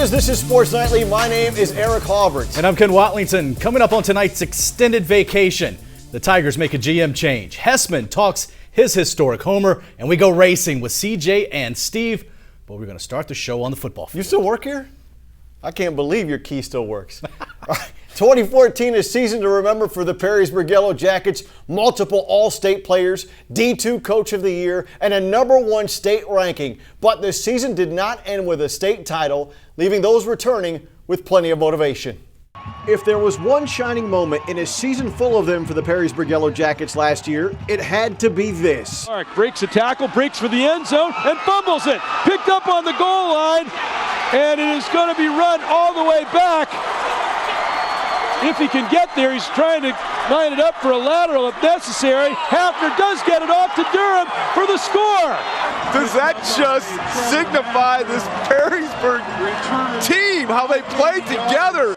Tigers, this is Sports Nightly. My name is Eric Hauberts. And I'm Ken Watlington. Coming up on tonight's extended vacation, the Tigers make a GM change. Hessman talks his historic homer, and we go racing with CJ and Steve. But we're going to start the show on the football field. You still work here? I can't believe your key still works. 2014 is season to remember for the Perrysburg Yellow Jackets. Multiple All-State players, D2 Coach of the Year, and a #1 state ranking. But the season did not end with a state title, leaving those returning with plenty of motivation. If there was one shining moment in a season full of them for the Perrysburg Yellow Jackets last year, it had to be this. Clark breaks a tackle, breaks for the end zone, and fumbles it. Picked up on the goal line, and it is going to be run all the way back. If he can get there, he's trying to line it up for a lateral if necessary. Hafner does get it off to Durham for the score. Does that just signify this Perrysburg team, how they play together?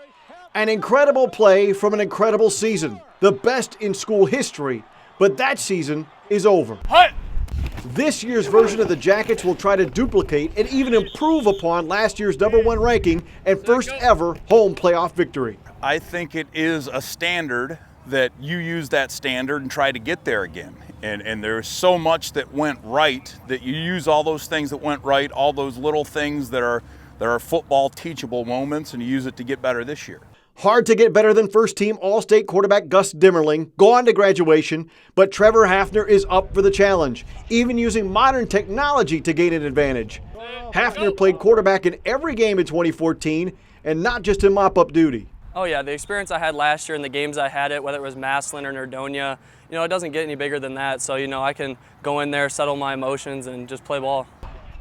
An incredible play from an incredible season. The best in school history. But that season is over. This year's version of the Jackets will try to duplicate and even improve upon last year's #1 ranking and first ever home playoff victory. I think it is a standard that you use that standard and try to get there again. And there's so much that went right that you use all those things that went right, all those little things that are football teachable moments, and you use it to get better this year. Hard to get better than first-team All-State quarterback Gus Dimmerling, gone to graduation, but Trevor Hafner is up for the challenge, even using modern technology to gain an advantage. Hafner played quarterback in every game in 2014, and not just in mop-up duty. Oh yeah, the experience I had last year and the games I had it, whether it was Massillon or Nerdonia, it doesn't get any bigger than that. So, I can go in there, settle my emotions, and just play ball.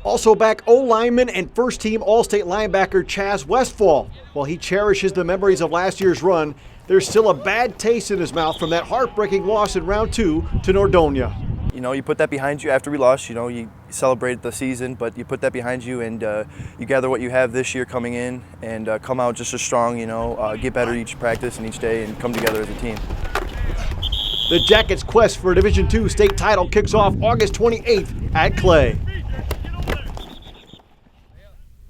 Also back O-lineman and first-team All-State linebacker Chaz Westfall. While he cherishes the memories of last year's run, there's still a bad taste in his mouth from that heartbreaking loss in round 2 to Nerdonia. You put that behind you after we lost. You celebrated the season, but you put that behind you and you gather what you have this year coming in and come out just as strong, get better each practice and each day and come together as a team. The Jackets' quest for a Division II state title kicks off August 28th at Clay.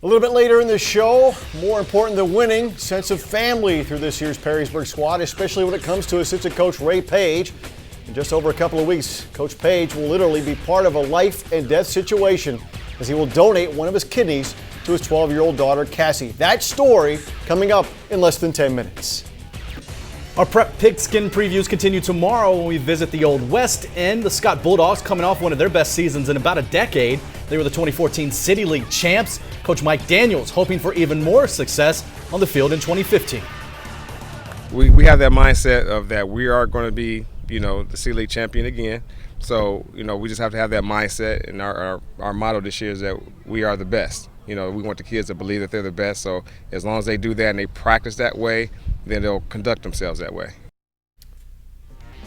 A little bit later in the show, more important than winning, sense of family through this year's Perrysburg squad, especially when it comes to assistant coach Ray Page. In just over a couple of weeks, Coach Page will literally be part of a life and death situation as he will donate one of his kidneys to his 12-year-old daughter, Cassie. That story coming up in less than 10 minutes. Our Prep Pigskin previews continue tomorrow when we visit the Old West End. The Scott Bulldogs coming off one of their best seasons in about a decade. They were the 2014 City League champs. Coach Mike Daniels hoping for even more success on the field in 2015. We have that mindset of that we are going to be, the City League champion again. So, we just have to have that mindset, and our motto this year is that we are the best. We want the kids to believe that they're the best. So as long as they do that and they practice that way, then they'll conduct themselves that way.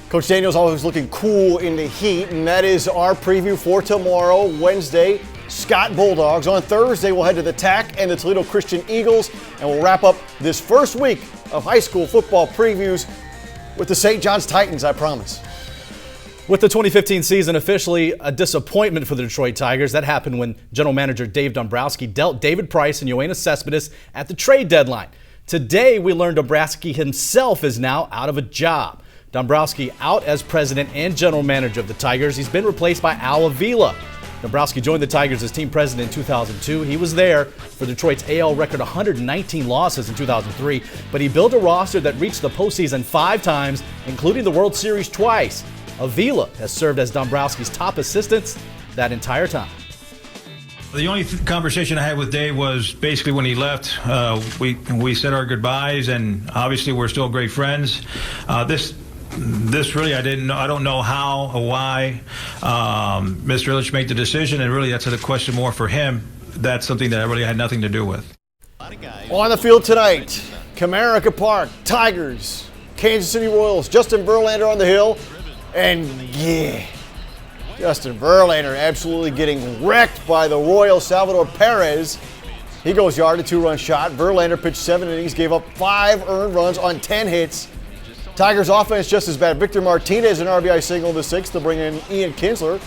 Coach Daniels always looking cool in the heat, and that is our preview for tomorrow, Wednesday, Scott Bulldogs. On Thursday, we'll head to the TAC and the Toledo Christian Eagles, and we'll wrap up this first week of high school football previews with the St. John's Titans, I promise. With the 2015 season officially a disappointment for the Detroit Tigers, that happened when General Manager Dave Dombrowski dealt David Price and Joanna Cespedes at the trade deadline. Today, we learned Dombrowski himself is now out of a job. Dombrowski out as president and general manager of the Tigers. He's been replaced by Al Avila. Dombrowski joined the Tigers as team president in 2002. He was there for Detroit's AL record 119 losses in 2003, but he built a roster that reached the postseason 5 times, including the World Series twice. Avila has served as Dombrowski's top assistant that entire time. The only conversation I had with Dave was basically when he left. We said our goodbyes, and obviously we're still great friends. This really, I don't know how or why Mr. Illich made the decision, and really that's a question more for him. That's something that I really had nothing to do with. On the field tonight, Comerica Park, Tigers, Kansas City Royals, Justin Verlander on the hill, and Justin Verlander absolutely getting wrecked by the Royals. Salvador Perez, he goes yard, a 2-run shot. Verlander pitched 7 innings, gave up 5 earned runs on 10 hits. Tigers offense just as bad. Victor Martinez, an RBI single in the 6th to bring in Ian Kinsler.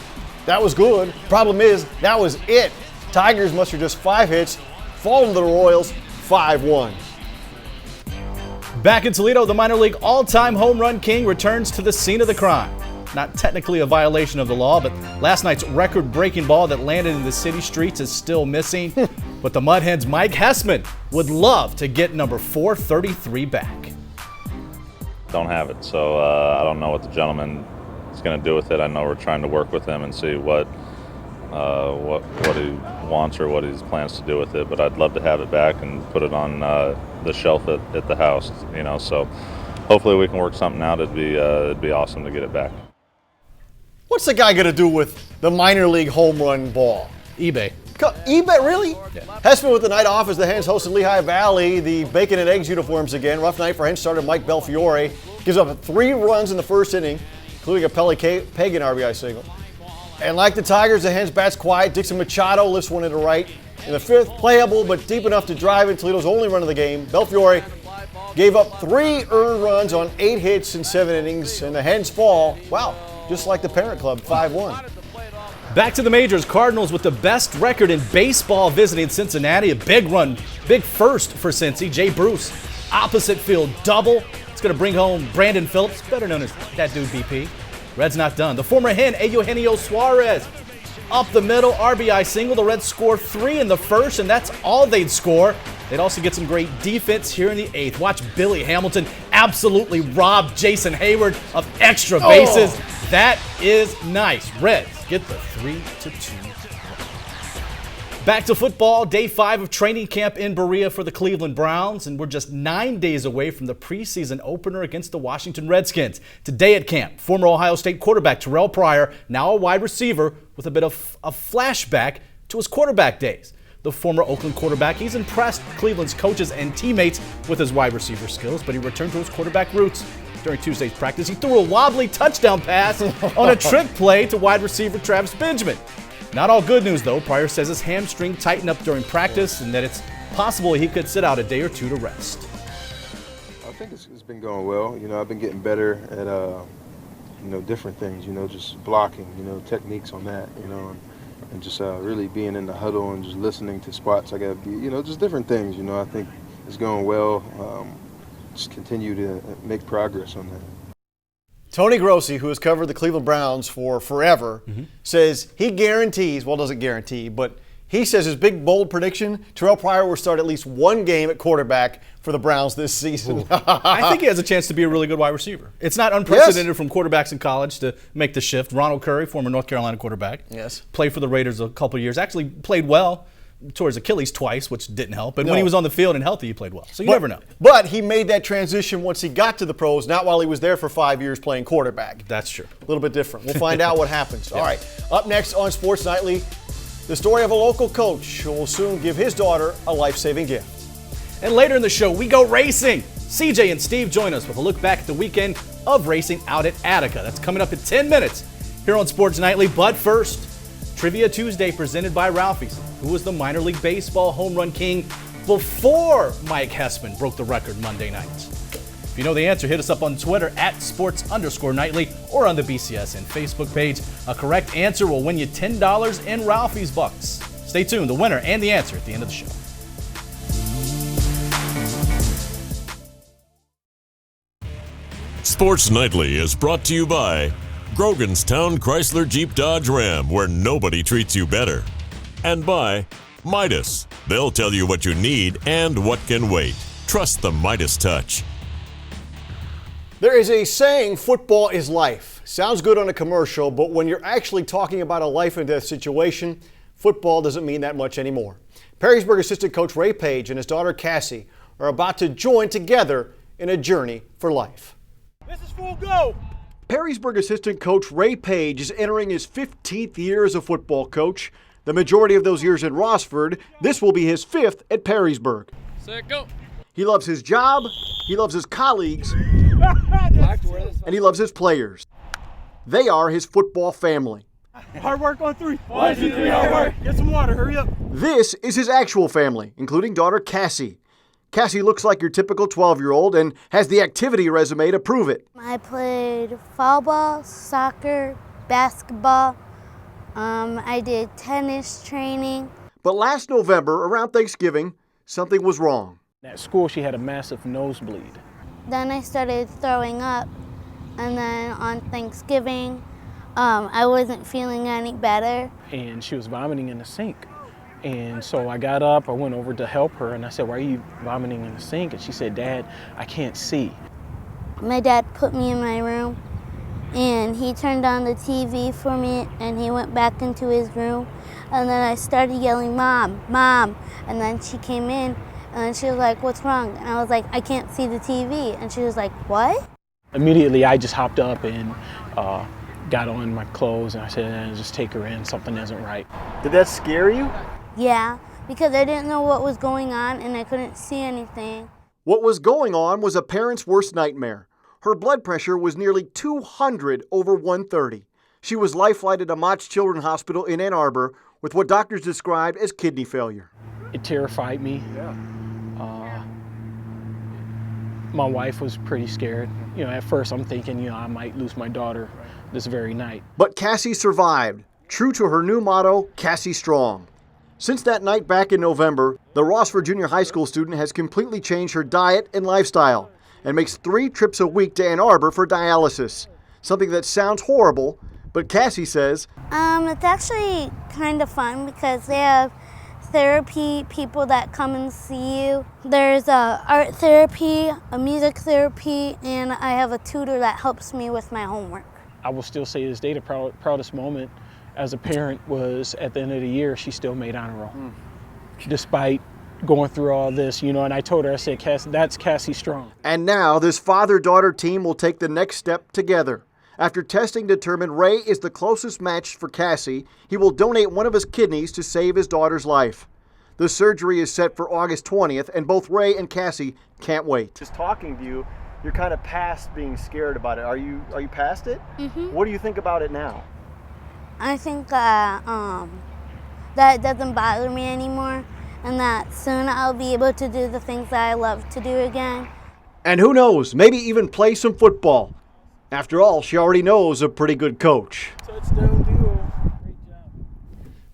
That was good. Problem is, that was it. Tigers mustered just 5 hits, falling to the Royals 5-1. Back in Toledo, the minor league all-time home run king returns to the scene of the crime. Not technically a violation of the law, but last night's record-breaking ball that landed in the city streets is still missing. But the Mud Hens' Mike Hessman would love to get number 433 back. Don't have it, so I don't know what the gentleman is going to do with it. I know we're trying to work with him and see what he wants or what he plans to do with it, but I'd love to have it back and put it on the shelf at the house, you know, so hopefully we can work something out. It'd be awesome to get it back. What's the guy going to do with the minor league home run ball? eBay. eBay, really? Yeah. Hessman with the night off as the Hens hosted Lehigh Valley. The bacon and eggs uniforms again. Rough night for Hens starter Mike Belfiore. Gives up 3 runs in the first inning, including a Pele Pagan RBI single. And like the Tigers, the Hens bats quiet. Dixon Machado lifts one into right. In the 5th, playable but deep enough to drive in Toledo's only run of the game. Belfiore gave up 3 earned runs on 8 hits in 7 innings, and the Hens fall, wow, just like the parent club, 5-1. Back to the majors, Cardinals with the best record in baseball visiting Cincinnati. A big run, big first for Cincy. Jay Bruce, opposite field double. It's going to bring home Brandon Phillips, better known as that dude BP. Reds not done. The former Hen, Eugenio Suarez, up the middle, RBI single. The Reds score 3 in the first, and that's all they'd score. They'd also get some great defense here in the 8th. Watch Billy Hamilton absolutely rob Jason Hayward of extra bases. That is nice. Reds get the 3-2. Back to football, day 5 of training camp in Berea for the Cleveland Browns, and we're just 9 days away from the preseason opener against the Washington Redskins. Today at camp, former Ohio State quarterback Terrell Pryor, now a wide receiver, with a bit of a flashback to his quarterback days. The former Oakland quarterback, he's impressed Cleveland's coaches and teammates with his wide receiver skills, but he returned to his quarterback roots. During Tuesday's practice, he threw a wobbly touchdown pass on a trick play to wide receiver Travis Benjamin. Not all good news, though. Pryor says his hamstring tightened up during practice and that it's possible he could sit out a day or two to rest. I think it's been going well. You know, I've been getting better at, different things, just blocking, techniques on that, and just really being in the huddle and just listening to spots. I got to be, just different things, I think it's going well. Just continue to make progress on that. Tony Grossi, who has covered the Cleveland Browns for forever, says he guarantees, well, doesn't guarantee, but he says his big, bold prediction, Terrell Pryor will start at least 1 game at quarterback for the Browns this season. I think he has a chance to be a really good wide receiver. It's not unprecedented from quarterbacks in college to make the shift. Ronald Curry, former North Carolina quarterback, played for the Raiders a couple of years, actually played well. Towards Achilles twice, which didn't help. But when he was on the field and healthy, he played well. So you never know. But he made that transition once he got to the pros, not while he was there for 5 years playing quarterback. That's true. A little bit different. We'll find out what happens. All right. Up next on Sports Nightly, the story of a local coach who will soon give his daughter a life-saving gift. And later in the show, we go racing. CJ and Steve join us with a look back at the weekend of racing out at Attica. That's coming up in 10 minutes here on Sports Nightly. But first, Trivia Tuesday presented by Ralphie's, who was the minor league baseball home run king before Mike Hessman broke the record Monday night. If you know the answer, hit us up on Twitter at sports_nightly or on the BCSN Facebook page. A correct answer will win you $10 in Ralphie's bucks. Stay tuned, the winner and the answer at the end of the show. Sports Nightly is brought to you by Groganstown Chrysler Jeep Dodge Ram, where nobody treats you better. And by Midas. They'll tell you what you need and what can wait. Trust the Midas touch. There is a saying, football is life. Sounds good on a commercial, but when you're actually talking about a life and death situation, football doesn't mean that much anymore. Perrysburg assistant coach Ray Page and his daughter Cassie are about to join together in a journey for life. This is full go. Perrysburg assistant coach Ray Page is entering his 15th year as a football coach. The majority of those years in Rossford. This will be his 5th at Perrysburg. Set, go. He loves his job, he loves his colleagues, and he loves his players. They are his football family. Hard work on 3. 1, 2, 3, hard work. Get some water, hurry up. This is his actual family, including daughter Cassie. Cassie looks like your typical 12-year-old and has the activity resume to prove it. I played volleyball, soccer, basketball. I did tennis training. But last November, around Thanksgiving, something was wrong. At school, she had a massive nosebleed. Then I started throwing up, and then on Thanksgiving, I wasn't feeling any better. And she was vomiting in the sink. And so I got up, I went over to help her, and I said, "Why are you vomiting in the sink?" And she said, "Dad, I can't see." My dad put me in my room, and he turned on the TV for me, and he went back into his room. And then I started yelling, "Mom, Mom." And then she came in, and she was like, "What's wrong?" And I was like, "I can't see the TV." And she was like, "What?" Immediately, I just hopped up and got on my clothes, and I said, "Just take her in, something isn't right." Did that scare you? Yeah, because I didn't know what was going on, and I couldn't see anything. What was going on was a parent's worst nightmare. Her blood pressure was nearly 200 over 130. She was life-flighted to Mott Children's Hospital in Ann Arbor with what doctors described as kidney failure. It terrified me. Yeah. My wife was pretty scared. You know, at first I'm thinking, I might lose my daughter this very night. But Cassie survived, true to her new motto, Cassie Strong. Since that night back in November, the Rossford Junior High School student has completely changed her diet and lifestyle and makes 3 trips a week to Ann Arbor for dialysis. Something that sounds horrible, but Cassie says, It's actually kind of fun because they have therapy people that come and see you. There's art therapy, a music therapy, and I have a tutor that helps me with my homework. I will still say to this day, the proudest moment as a parent was at the end of the year, she still made honor roll. Despite going through all this, and I told her, I said, that's Cassie Strong. And now this father-daughter team will take the next step together. After testing determined Ray is the closest match for Cassie, he will donate one of his kidneys to save his daughter's life. The surgery is set for August 20th, and both Ray and Cassie can't wait. Just talking to you, you're kind of past being scared about it. Are you past it? Mm-hmm. What do you think about it now? I think that it doesn't bother me anymore, and that soon I'll be able to do the things that I love to do again. And who knows, maybe even play some football. After all, she already knows a pretty good coach. Touchdown duo. Great job.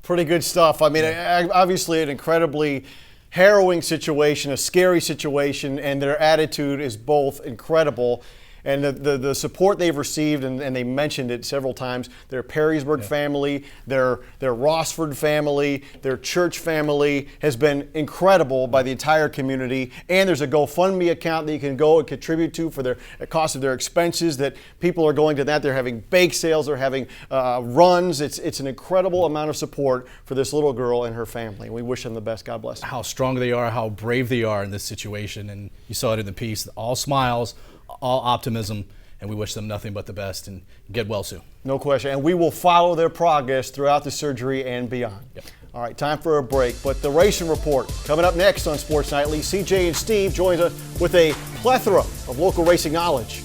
Pretty good stuff. I mean, obviously an incredibly harrowing situation, a scary situation, and their attitude is both incredible. And the support they've received, and they mentioned it several times, their Perrysburg family, their Rossford family, their church family has been incredible by the entire community. And there's a GoFundMe account that you can go and contribute to for the cost of their expenses that people are going to that. They're having bake sales, they're having runs. It's an incredible amount of support for this little girl and her family. We wish them the best. God bless them. How strong they are, how brave they are in this situation. And you saw it in the piece, all smiles, all optimism, and we wish them nothing but the best and get well soon. No question, and we will follow their progress throughout the surgery and beyond. Yep. All right, time for a break, but the Racing Report coming up next on Sports Nightly. CJ and Steve joins us with a plethora of local racing knowledge.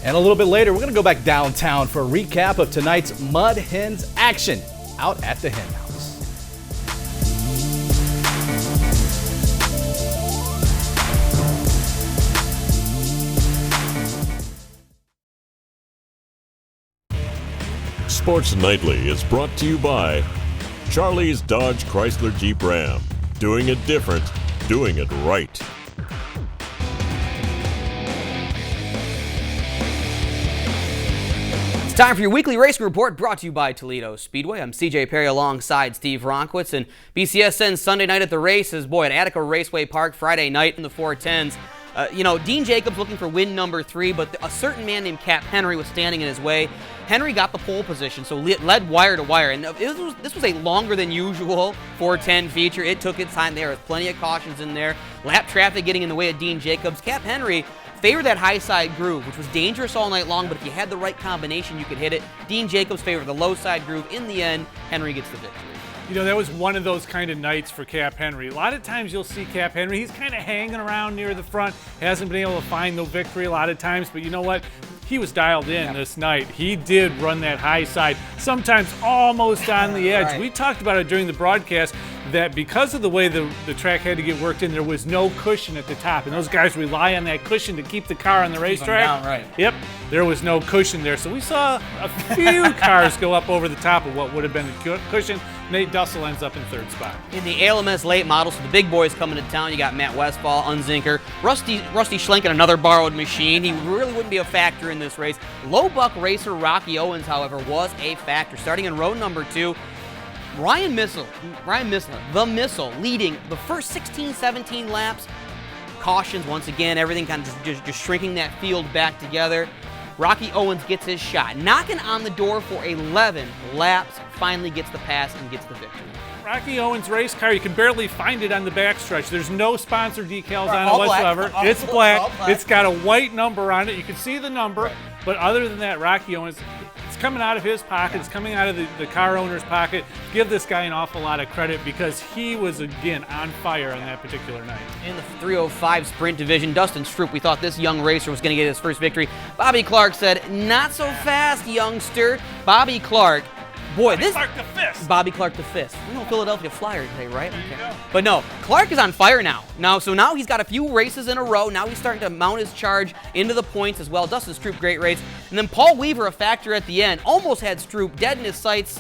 And a little bit later, we're going to go back downtown for a recap of tonight's Mud Hens action out at the Hen House. Sports Nightly is brought to you by Charlie's Dodge Chrysler Jeep Ram. Doing it different, doing it right. It's time for your weekly racing report brought to you by Toledo Speedway. I'm CJ Perry alongside Steve Ronkwitz, and BCSN Sunday night at the races. Boy, at Attica Raceway Park Friday night in the 410s. Dean Jacobs looking for win number 3, but a certain man named Cap Henry was standing in his way. Henry got the pole position, so it led wire to wire. And this was a longer than usual 410 feature. It took its time. There was plenty of cautions in there. Lap traffic getting in the way of Dean Jacobs. Cap Henry favored that high side groove, which was dangerous all night long, but if you had the right combination, you could hit it. Dean Jacobs favored the low side groove. In the end, Henry gets the victory. That was one of those kind of nights for Cap Henry. A lot of times you'll see Cap Henry, he's kind of hanging around near the front, hasn't been able to find the victory a lot of times, but you know what? He was dialed in this night. He did run that high side, sometimes almost on the edge. Right. We talked about it during the broadcast that because of the way the track had to get worked in, there was no cushion at the top, and those guys rely on that cushion to keep the car on the racetrack. Down, right. Yep, there was no cushion there, so we saw a few cars go up over the top of what would have been a cushion. Nate Dussel ends up in third spot. In the ALMS late model, so the big boys coming to town, you got Matt Westfall, Unzinker, Rusty Schlenken, another borrowed machine. He really wouldn't be a factor in this race. Low buck racer Rocky Owens, however, was a factor. Starting in row number 2, Ryan Missler, the Missile, leading the first 16, 17 laps. Cautions once again, everything kind of just shrinking that field back together. Rocky Owens gets his shot, knocking on the door for 11 laps, finally gets the pass and gets the victory. Rocky Owens race car, you can barely find it on the backstretch. There's no sponsor decals on All it whatsoever. black. It's black. All black. It's got a white number on it. You can see the number, but other than that, Rocky Owens, it's coming out of his pocket. It's coming out of the car owner's pocket. Give this guy an awful lot of credit because he was, again, on fire on that particular night. In the 305 sprint division, Dustin Stroop, we thought this young racer was going to get his first victory. Bobby Clark said, not so fast, youngster. Bobby Clark, boy, Bobby Clark the Fist. We know Philadelphia Flyers today, right? Okay. But no, Clark is on fire now. So now he's got a few races in a row. Now he's starting to mount his charge into the points as well. Dustin Stroop, great race. And then Paul Weaver, a factor at the end, almost had Stroop dead in his sights.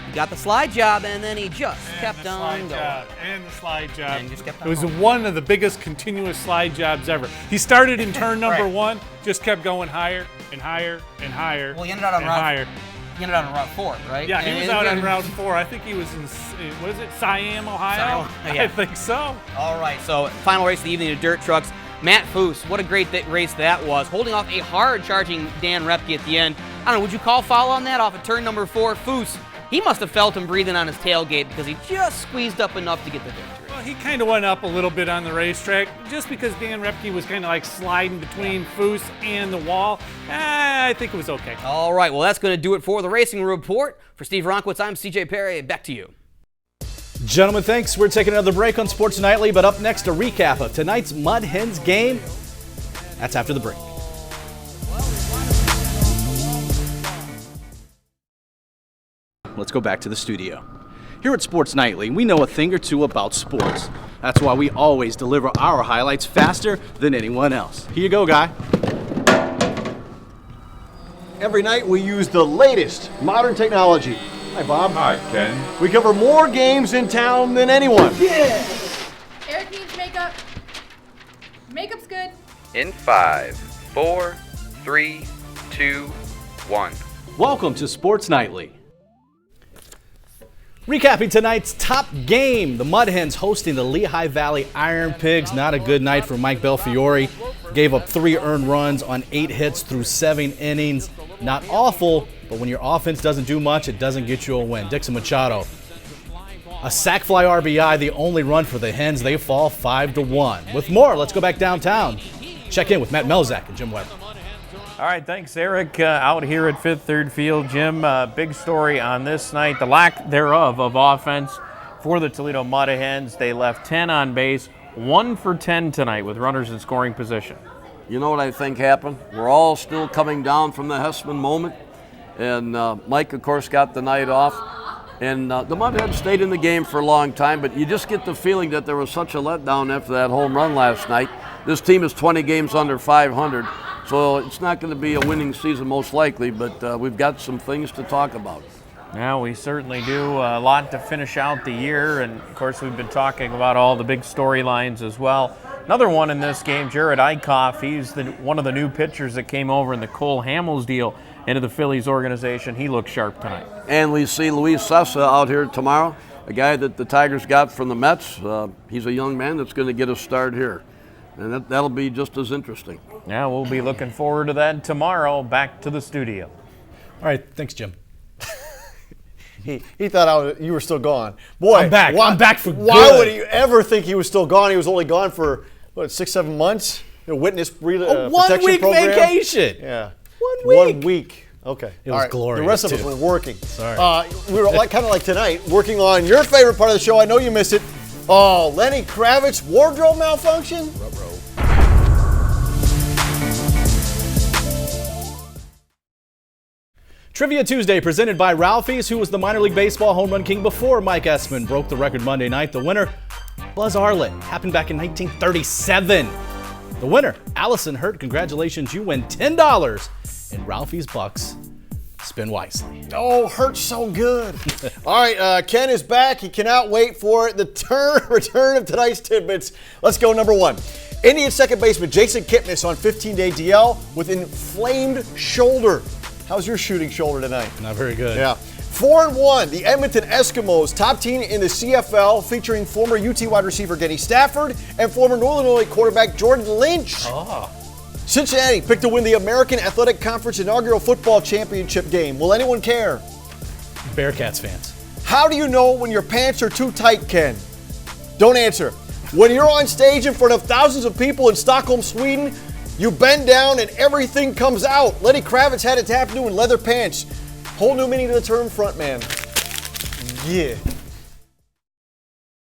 He got the slide job, and then he just kept on going. And the slide job. And just kept on It was going. one of the biggest continuous slide jobs ever. He started in turn number 1, just kept going higher and higher and higher. Well, he ended out on higher. He ended out on Route 4, right? Yeah, he was out on Route 4. I think he was in, what is it, Siam, Ohio? Yeah. I think so. All right, so final race of the evening of dirt trucks. Matt Foose, what a great race that was, holding off a hard-charging Dan Repke at the end. I don't know, would you call foul on that off of turn number 4? Foose, he must have felt him breathing on his tailgate because he just squeezed up enough to get the victory. Well, he kind of went up a little bit on the racetrack just because Dan Repke was kind of like sliding between Foose and the wall. I think it was okay. All right, well, that's going to do it for the Racing Report. For Steve Ronkwitz, I'm CJ Perry. Back to you. Gentlemen, thanks. We're taking another break on Sports Nightly, but up next, a recap of tonight's Mud Hens game. That's after the break. Let's go back to the studio. Here at Sports Nightly, we know a thing or two about sports. That's why we always deliver our highlights faster than anyone else. Here you go, Guy. Every night we use the latest modern technology. Hi, Bob. Hi, Ken. We cover more games in town than anyone. Yeah! Eric needs makeup. Makeup's good. In 5, 4, 3, 2, 1. Welcome to Sports Nightly. Recapping tonight's top game, the Mud Hens hosting the Lehigh Valley Iron Pigs. Not a good night for Mike Belfiore. Gave up 3 earned runs on 8 hits through 7 innings. Not awful, but when your offense doesn't do much, it doesn't get you a win. Dixon Machado, a sac fly RBI, the only run for the Hens. They fall 5-1. With more, let's go back downtown. Check in with Matt Melzak and Jim Weber. All right, thanks, Eric. Out here at Fifth Third Field, Jim, big story on this night, the lack thereof of offense for the Toledo Mud Hens. They left 10 on base, 1 for 10 tonight with runners in scoring position. You know what I think happened? We're all still coming down from the Hessman moment, and Mike, of course, got the night off. And the Mud Hens stayed in the game for a long time, but you just get the feeling that there was such a letdown after that home run last night. This team is 20 games under 500. So it's not going to be a winning season most likely, but we've got some things to talk about. Yeah, we certainly do. A lot to finish out the year, and of course we've been talking about all the big storylines as well. Another one in this game, Jared Eichhoff, he's one of the new pitchers that came over in the Cole Hamels deal into the Phillies organization. He looks sharp tonight. And we see Luis Sessa out here tomorrow, a guy that the Tigers got from the Mets. He's a young man that's going to get a start here, and that'll be just as interesting. Yeah, we'll be looking forward to that tomorrow. Back to the studio. All right, thanks, Jim. He thought you were still gone. Boy, I'm back. I'm back for good. Why would you ever think he was still gone? He was only gone for, 6-7 months? A witness protection 1 week program? vacation. Yeah. 1 week. 1 week. Okay. It was glorious. The rest of us too. were working. Sorry. We were kind of like tonight, working on your favorite part of the show. I know you missed it. Oh, Lenny Kravitz wardrobe malfunction? Trivia Tuesday presented by Ralphie's, who was the minor league baseball home run king before Mike Essman broke the record Monday night. The winner, Buzz Arlett, happened back in 1937. The winner, Allison Hurt, congratulations, you win $10 in Ralphie's Bucks spin wisely. Oh, hurts so good. All right, Ken is back. He cannot wait for the return of tonight's tidbits. Let's go number 1. Indians second baseman Jason Kipnis on 15-day DL with inflamed shoulder. How's your shooting shoulder tonight? Not very good. Yeah. 4-1, the Edmonton Eskimos, top team in the CFL, featuring former UT wide receiver Kenny Stafford and former Northern Illinois quarterback Jordan Lynch. Cincinnati picked to win the American Athletic Conference inaugural football championship game. Will anyone care? Bearcats fans. How do you know when your pants are too tight, Ken? Don't answer. When you're on stage in front of thousands of people in Stockholm, Sweden, you bend down and everything comes out. Lenny Kravitz had it happen to in leather pants. Whole new meaning to the term frontman. Yeah.